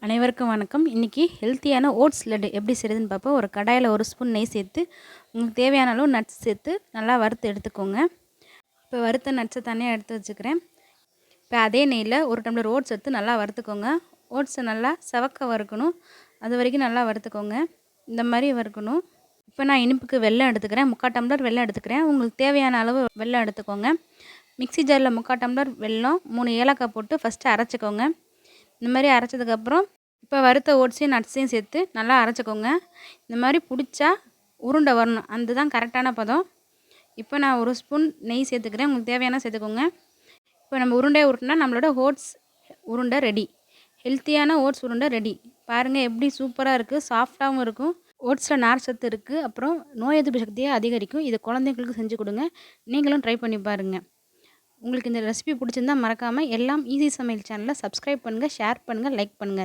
அனைவருக்கும் வணக்கம். இன்றைக்கி ஹெல்த்தியான ஓட்ஸ் லட்டு எப்படி செய்கிறதுன்னு பார்ப்போம். ஒரு கடாயில் 1 ஸ்பூன் நெய் சேர்த்து உங்களுக்கு தேவையான அளவு நட்ஸ் சேர்த்து நல்லா வறுத்து எடுத்துக்கோங்க. இப்போ வறுத்த நட்ஸை தனியாக எடுத்து வச்சுக்கிறேன். இப்போ அதே நெய்யில் 1 டம்ளர் ஓட்ஸ் எடுத்து நல்லா வறுத்துக்கோங்க. ஓட்ஸை நல்லா செவக்க வறுக்கணும். அது வரைக்கும் நல்லா வறுத்துக்கோங்க. இந்த மாதிரி வறுக்கணும். இப்போ நான் இனிப்புக்கு வெல்லம் எடுத்துக்கிறேன். 3/4 டம்ளர் வெல்லம் எடுத்துக்கிறேன். உங்களுக்கு தேவையான அளவு வெல்லம் எடுத்துக்கோங்க. மிக்ஸி ஜாரில் 3/4 டம்ளர் வெல்லம் 3 ஏலக்காய் போட்டு ஃபஸ்ட்டு அரைச்சிக்கோங்க. இந்த மாதிரி அரைச்சதுக்கப்புறம் இப்போ வறுத்த ஓட்ஸையும் நட்ஸையும் சேர்த்து நல்லா அரைச்சிக்கோங்க. இந்த மாதிரி பிடிச்சா உருண்டை வரணும், அந்த தான் கரெக்டான பதம். இப்போ நான் 1 ஸ்பூன் நெய் சேர்த்துக்கிறேன். உங்களுக்கு தேவையான சேர்த்துக்கோங்க. இப்போ நம்ம உருண்டையை உருட்டினா நம்மளோட ஓட்ஸ் உருண்டை ரெடி. ஹெல்த்தியான ஓட்ஸ் உருண்டை ரெடி. பாருங்கள் எப்படி சூப்பராக இருக்குது, சாஃப்டாகவும் இருக்கும். ஓட்ஸில் நார் சத்து இருக்குது. அப்புறம் நோய் எதிர்ப்பு சக்தியை அதிகரிக்கும். இதை குழந்தைங்களுக்கு செஞ்சு கொடுங்க. நீங்களும் ட்ரை பண்ணி பாருங்கள். உங்களுக்கு இந்த ரெசிபி பிடிச்சிருந்தா மறக்காமல் எல்லாம் ஈஸி சமையல் சேனலை சப்ஸ்கிரைப் பண்ணுங்கள், ஷேர் பண்ணுங்கள், லைக் பண்ணுங்கள்.